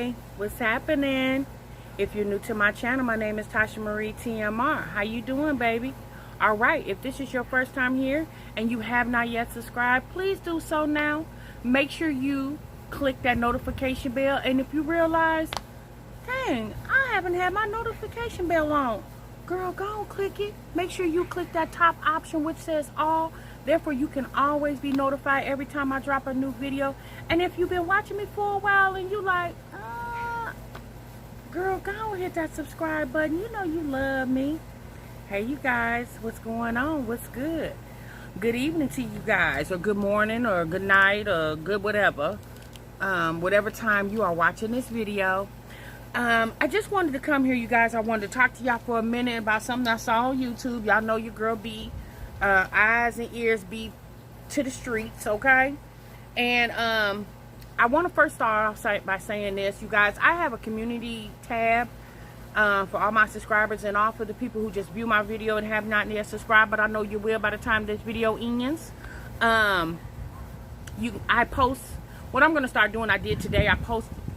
Hey, what's happening? If you're new to my channel, my name is tashamarietmr. How you doing, baby? All right, if this is your first time here and you have not yet subscribed, please do so now. Make sure you click that notification bell, and if you realize, dang, I haven't had my notification bell on, girl, go on, click it. Make sure you click that top option which says all. Therefore, you can always be notified every time I drop a new video. And if you've been watching me for a while and you like, girl, go on, hit that subscribe button. You know you love me. Hey, you guys, what's going on? What's good? Good evening to you guys, or good morning, or good night, or good whatever. Whatever time you are watching this video. I just wanted to come here, you guys. I wanted to talk to y'all for a minute about something I saw on YouTube. Y'all know your girl be eyes and ears be to the streets, okay? And I want to first start off by saying this, you guys. I have a community tab for all my subscribers and all for the people who just view my video and have not yet subscribed, but I know you will by the time this video ends. I post what I'm going to start doing. I did today. I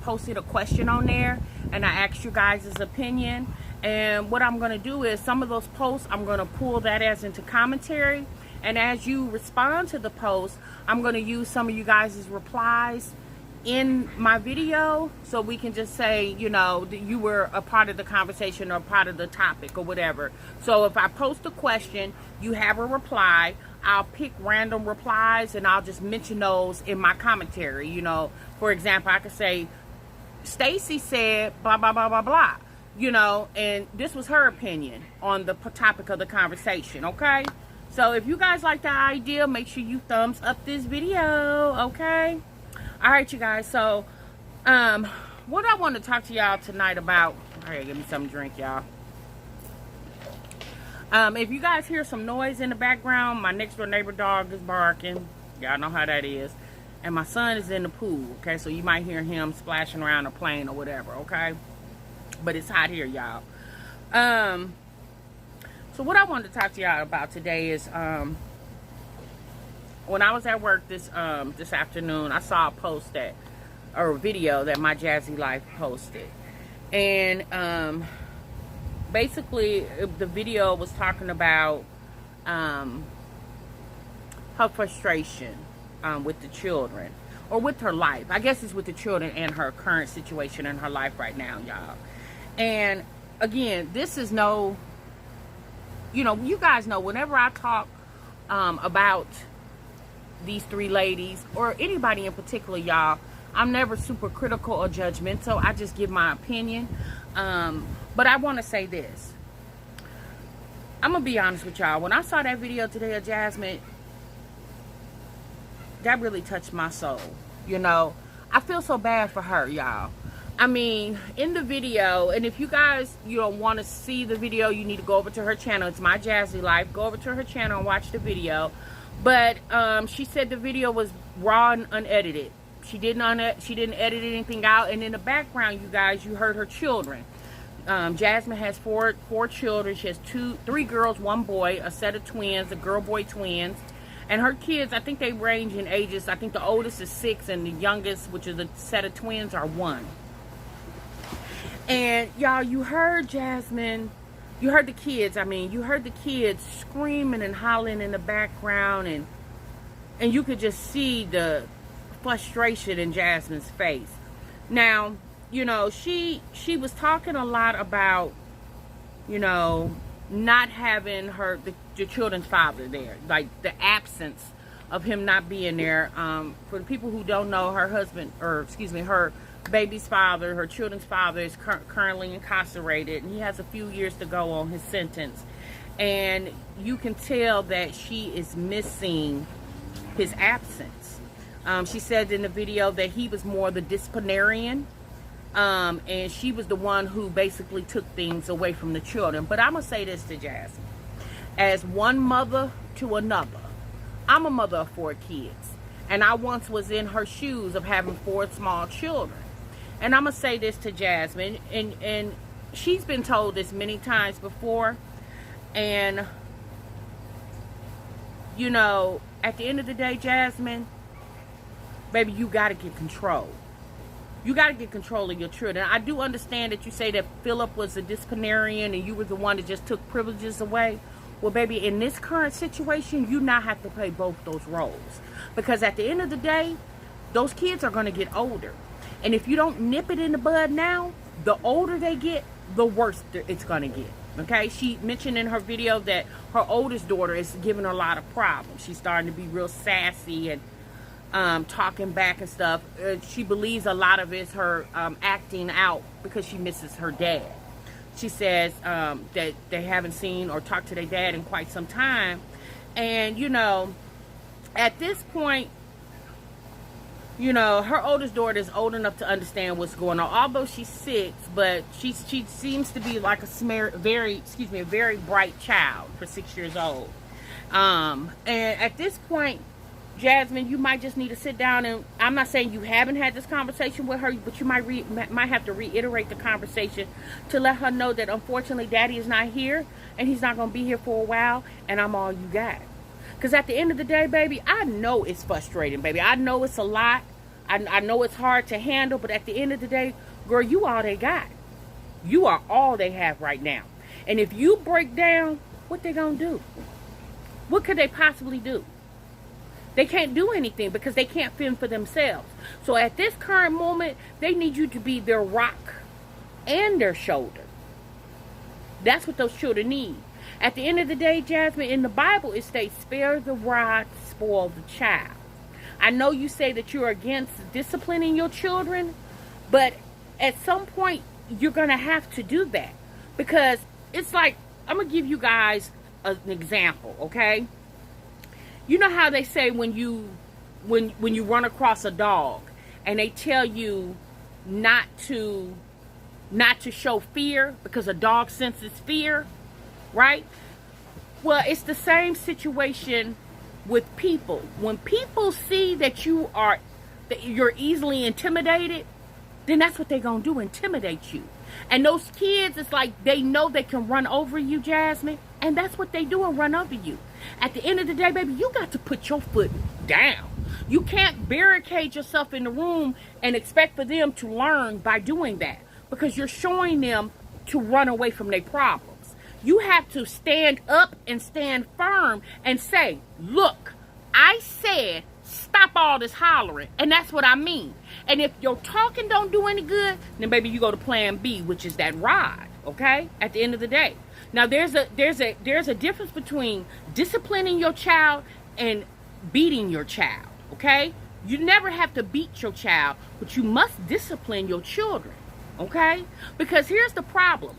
posted a question on there, and I asked you guys' opinion. And what I'm going to do is some of those posts, I'm going to pull that as into commentary. And as you respond to the post, I'm going to use some of you guys' replies in my video, so we can just say, you know, that you were a part of the conversation or part of the topic or whatever. So if I post a question, you have a reply, I'll pick random replies and I'll just mention those in my commentary. You know, for example, I could say, Stacy said blah, blah, blah, blah, blah. You know, and this was her opinion on the topic of the conversation, okay? So if you guys like the idea, make sure you thumbs up this video, okay? All right, you guys. So, what I want to talk to y'all tonight about. All right, give me something to drink, y'all. If you guys hear some noise in the background, my next door neighbor dog is barking. Y'all know how that is. And my son is in the pool, okay? So you might hear him splashing around or playing or whatever, okay? But it's hot here, y'all. So what I wanted to talk to y'all about today is, when I was at work this afternoon, I saw a post or a video that My Jazzy Life posted. And basically the video was talking about her frustration with the children, or with her life. I guess it's with the children and her current situation in her life right now, y'all. And again, this is no, you know, you guys know whenever I talk about these three ladies, or anybody in particular, y'all, I'm never super critical or judgmental. I just give my opinion. But I want to say this. I'm going to be honest with y'all. When I saw that video today of Jasmine, that really touched my soul. You know, I feel so bad for her, y'all. I mean, in the video, and if you guys, you don't want to see the video, you need to go over to her channel. It's My Jazzy Life. Go over to her channel and watch the video. But she said the video was raw and unedited. She didn't edit anything out. And in the background, you guys, you heard her children. Jasmine has four children. She has three girls, one boy, a set of twins, a girl-boy twins. And her kids, I think they range in ages. I think the oldest is 6, and the youngest, which is a set of twins, are 1. And y'all, you heard Jasmine. You heard the kids, you heard the kids screaming and hollering in the background, and you could just see the frustration in Jasmine's face. Now, you know, she was talking a lot about, you know, not having the children's father there, like the absence of him not being there. For the people who don't know, her husband, or excuse me, her baby's father, her children's father, is currently incarcerated, and he has a few years to go on his sentence. And you can tell that she is missing his absence. She said in the video that he was more the disciplinarian, and she was the one who basically took things away from the children. But I'm gonna say this to Jasmine, as one mother to another. I'm a mother of 4 kids, and I once was in her shoes of having 4 small children. And I'm going to say this to Jasmine, and she's been told this many times before, and, you know, at the end of the day, Jasmine, baby, you got to get control. You got to get control of your children. I do understand that you say that Philip was a disciplinarian and you were the one that just took privileges away. Well, baby, in this current situation, you now have to play both those roles. Because at the end of the day, those kids are going to get older. And if you don't nip it in the bud now, the older they get, the worse it's going to get. Okay? She mentioned in her video that her oldest daughter is giving her a lot of problems. She's starting to be real sassy and talking back and stuff. She believes a lot of it's her acting out because she misses her dad. She says that they haven't seen or talked to their dad in quite some time. And, you know, at this point, you know, her oldest daughter is old enough to understand what's going on. Although she's 6, but she seems to be like a very bright child for 6 years old. And at this point, Jasmine, you might just need to sit down and, I'm not saying you haven't had this conversation with her, but you might have to reiterate the conversation to let her know that unfortunately Daddy is not here and he's not going to be here for a while and I'm all you got. Because at the end of the day, baby, I know it's frustrating, baby. I know it's a lot. I know it's hard to handle, but at the end of the day, girl, you all they got. You are all they have right now. And if you break down, what they going to do? What could they possibly do? They can't do anything because they can't fend for themselves. So at this current moment, they need you to be their rock and their shoulder. That's what those children need. At the end of the day, Jasmine, in the Bible, it states, spare the rod, spoil the child. I know you say that you're against disciplining your children, but at some point, you're going to have to do that. Because it's like, I'm going to give you guys an example, okay? You know how they say when you run across a dog and they tell you not to show fear because a dog senses fear, right? Well, it's the same situation with people. When people see that you're easily intimidated, then that's what they're going to do, intimidate you. And those kids, it's like they know they can run over you, Jasmine, and that's what they do, and run over you. At the end of the day, baby, you got to put your foot down. You can't barricade yourself in the room and expect for them to learn by doing that, because you're showing them to run away from their problems. You have to stand up and stand firm and say, look, I said stop all this hollering, and that's what I mean. And if your talking don't do any good, then baby, you go to plan B, which is that rod, okay? At the end of the day. Now there's a difference between disciplining your child and beating your child, okay? You never have to beat your child, but you must discipline your children, okay? Because here's the problem.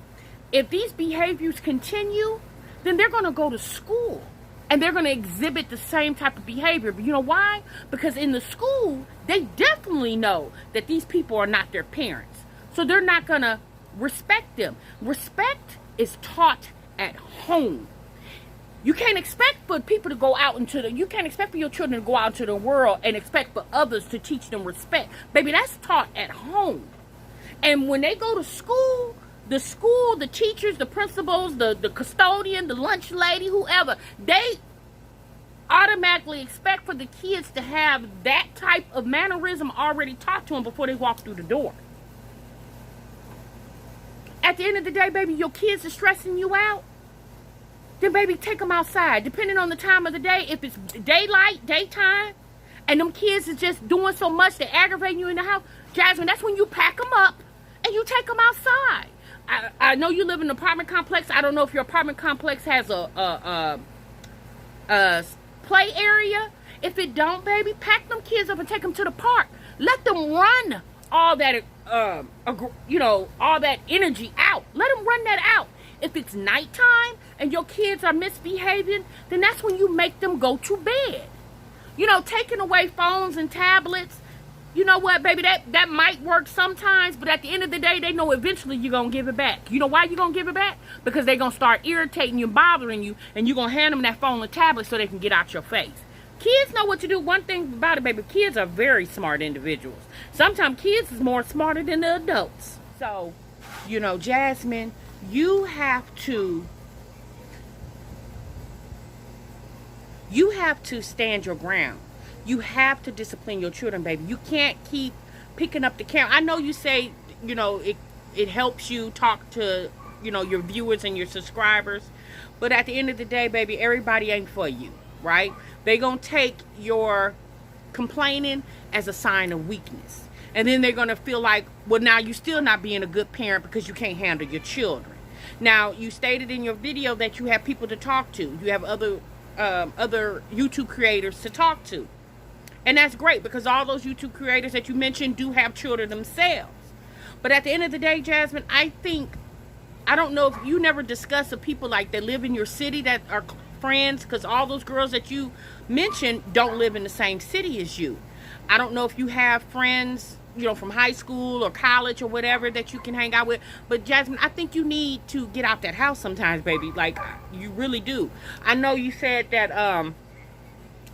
If these behaviors continue, then they're going to go to school and they're going to exhibit the same type of behavior. But you know why? Because in the school, they definitely know that these people are not their parents. So they're not going to respect them. Respect is taught at home. You can't expect for people to go out you can't expect for your children to go out into the world and expect for others to teach them respect. Baby, that's taught at home. And when they go to school, the teachers, the principals, the custodian, the lunch lady, whoever, they automatically expect for the kids to have that type of mannerism already taught to them before they walk through the door. At the end of the day, baby, your kids are stressing you out, then baby, take them outside. Depending on the time of the day, if it's daytime, and them kids is just doing so much, they're aggravating you in the house, Jasmine, that's when you pack them up and you take them outside. I know you live in an apartment complex. I don't know if your apartment complex has a play area. If it don't, baby, pack them kids up and take them to the park. Let them run all that, all that energy out. Let them run that out. If it's nighttime and your kids are misbehaving, then that's when you make them go to bed. You know, taking away phones and tablets, you know what, baby, that might work sometimes, but at the end of the day, they know eventually you're going to give it back. You know why you're going to give it back? Because they're going to start irritating you and bothering you, and you're going to hand them that phone and tablet so they can get out your face. Kids know what to do. One thing about it, baby, kids are very smart individuals. Sometimes kids is more smarter than the adults. So, you know, Jasmine, you have to stand your ground. You have to discipline your children, baby. You can't keep picking up the camera. I know you say, you know, it helps you talk to, you know, your viewers and your subscribers, but at the end of the day, baby, everybody ain't for you, right? They gonna take your complaining as a sign of weakness, and then they're gonna feel like, well, now you still not being a good parent because you can't handle your children. Now, you stated in your video that you have people to talk to. You have other YouTube creators to talk to. And that's great, because all those YouTube creators that you mentioned do have children themselves. But at the end of the day, Jasmine, I don't know if you never discuss of people like that live in your city that are friends, because all those girls that you mentioned don't live in the same city as you. I don't know if you have friends, you know, from high school or college or whatever that you can hang out with. But Jasmine, I think you need to get out that house sometimes, baby. Like, you really do. I know you said that,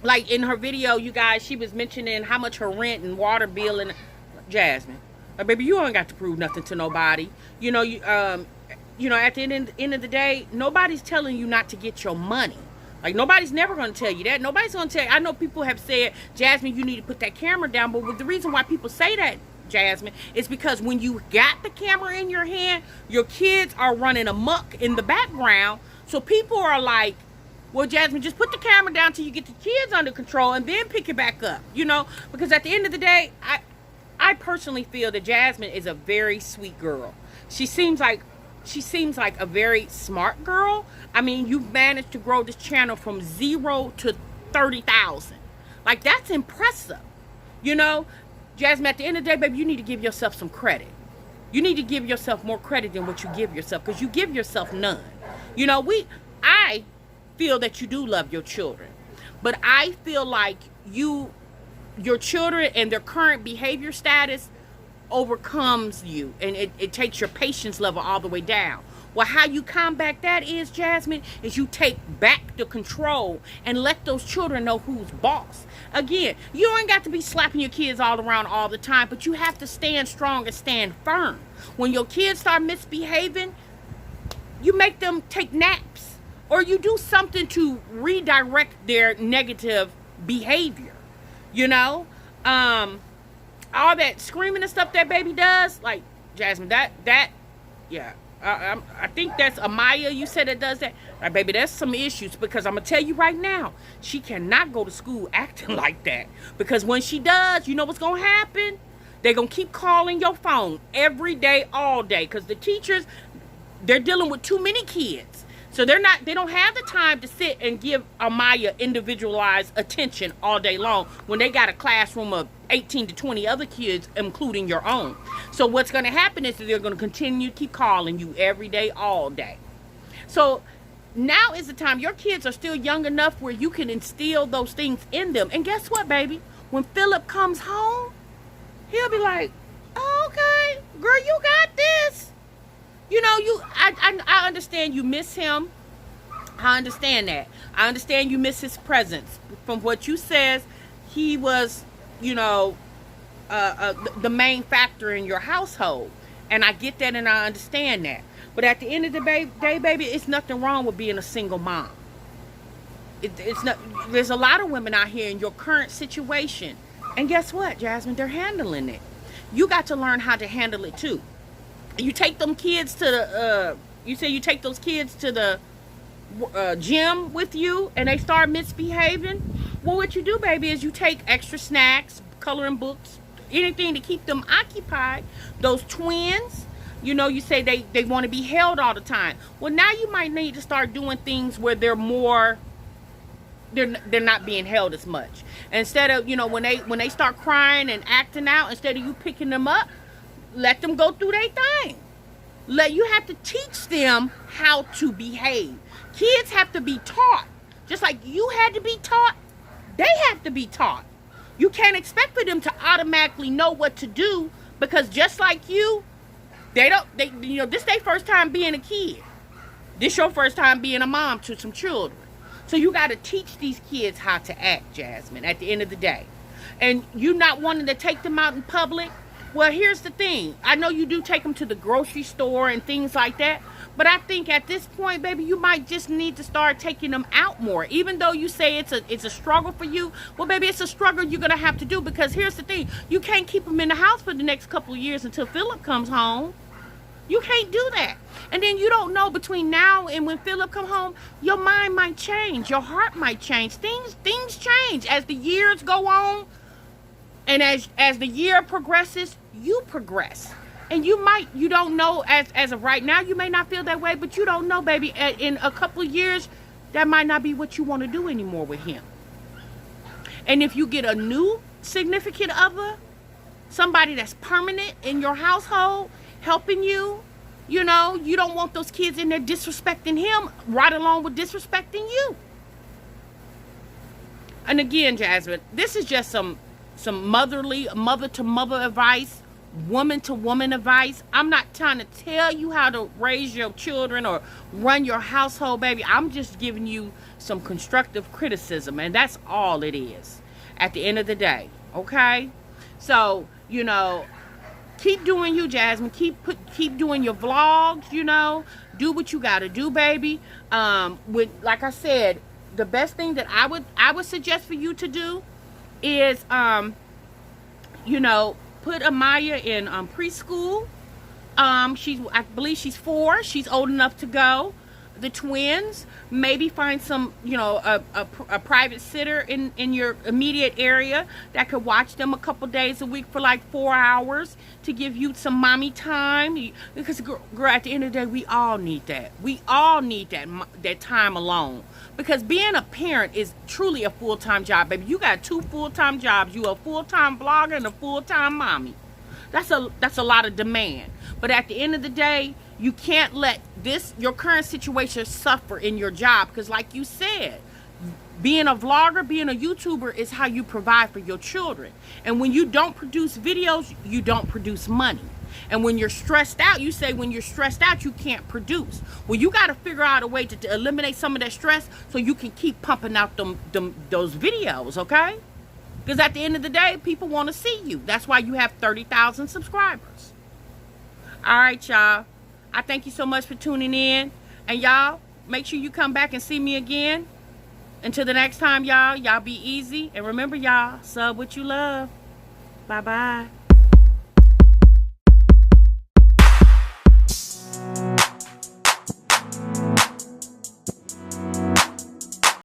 like in her video, you guys, she was mentioning how much her rent and water bill, and Jasmine, baby, you ain't got to prove nothing to nobody. You know, you know, at the end of the day, nobody's telling you not to get your money. Like, nobody's never going to tell you that. Nobody's going to tell you. I know people have said, Jasmine, you need to put that camera down. But the reason why people say that, Jasmine, is because when you got the camera in your hand, your kids are running amok in the background. So people are like, well, Jasmine, just put the camera down till you get the kids under control and then pick it back up, you know? Because at the end of the day, I personally feel that Jasmine is a very sweet girl. She seems like a very smart girl. I mean, you've managed to grow this channel from 0 to 30,000. Like, that's impressive. You know, Jasmine, at the end of the day, baby, you need to give yourself some credit. You need to give yourself more credit than what you give yourself, because you give yourself none. You know, I feel that you do love your children, but I feel like your children and their current behavior status overcomes you, and it takes your patience level all the way down. Well, how you combat that is, Jasmine, is you take back the control and let those children know who's boss. Again, you ain't got to be slapping your kids all around all the time, but you have to stand strong and stand firm. When your kids start misbehaving, you make them take naps, or you do something to redirect their negative behavior. You know, all that screaming and stuff that baby does, like, Jasmine, yeah, I think that's Amaya, you said, that does that. Right, baby, there's some issues, because I'm gonna tell you right now, she cannot go to school acting like that, because when she does, you know what's gonna happen? They're gonna keep calling your phone every day, all day, because the teachers, they're dealing with too many kids. So they don't have the time to sit and give Amaya individualized attention all day long when they got a classroom of 18 to 20 other kids, including your own. So what's going to happen is that they're going to continue to keep calling you every day, all day. So now is the time. Your kids are still young enough where you can instill those things in them. And guess what, baby? When Philip comes home, he'll be like, oh, okay, girl, you got this. You know, I understand you miss him. I understand that. I understand you miss his presence. From what you says, he was, you know, the main factor in your household. And I get that, and I understand that. But at the end of the day, baby, it's nothing wrong with being a single mom. It's not. There's a lot of women out here in your current situation. And guess what, Jasmine? They're handling it. You got to learn how to handle it too. You take them kids to the, you say you take those kids to the gym with you, and they start misbehaving. Well, what you do, baby, is you take extra snacks, coloring books, anything to keep them occupied. Those twins, you know, you say they want to be held all the time. Well, now you might need to start doing things where they're not being held as much. Instead of, you know, when they start crying and acting out, instead of you picking them up, let them go through their thing. You have to teach them how to behave. Kids have to be taught. Just like you had to be taught, they have to be taught. You can't expect for them to automatically know what to do, because just like you, you know, this their first time being a kid. This your first time being a mom to some children. So you got to teach these kids how to act, Jasmine, at the end of the day. And you not wanting to take them out in public, Well, here's the thing. I know you do take them to the grocery store and things like that, but I think at this point, baby, you might just need to start taking them out more. Even though you say it's a struggle for you, well, baby, it's a struggle you're gonna have to do, because here's the thing: you can't keep them in the house for the next couple of years until Philip comes home. You can't do that. And then you don't know, between now and when Philip come home, your mind might change, your heart might change. Things change as the years go on, and as the year progresses, you progress. And you don't know, as of right now, you may not feel that way, but you don't know, baby. In a couple of years, that might not be what you want to do anymore with him. And if you get a new significant other, somebody that's permanent in your household, helping you, you know, you don't want those kids in there disrespecting him right along with disrespecting you. And again, Jasmine, this is just some motherly, mother-to-mother advice, woman-to-woman advice. I'm not trying to tell you how to raise your children or run your household, baby. I'm just giving you some constructive criticism, and that's all it is at the end of the day, okay? So, you know, keep doing you, Jasmine. Keep doing your vlogs, you know. Do what you got to do, baby. Like I said, the best thing that I would suggest for you to do is, you know, put Amaya in preschool. I believe she's 4. She's old enough to go. The twins, maybe find some, you know, a private sitter in your immediate area that could watch them a couple days a week for like 4 hours to give you some mommy time. Because girl, at the end of the day, we all need that. We all need that time alone. Because being a parent is truly a full-time job, baby. You got 2 full-time jobs. You a full-time blogger and a full-time mommy. That's a lot of demand. But at the end of the day, you can't let your current situation suffer in your job, because like you said, being a vlogger, being a YouTuber is how you provide for your children. And when you don't produce videos, you don't produce money. And when you're stressed out, you say when you're stressed out, you can't produce. Well, you got to figure out a way to eliminate some of that stress so you can keep pumping out those videos, okay? Because at the end of the day, people want to see you. That's why you have 30,000 subscribers. All right, y'all. I thank you so much for tuning in. And y'all, make sure you come back and see me again. Until the next time, y'all be easy. And remember, y'all, sub what you love. Bye-bye.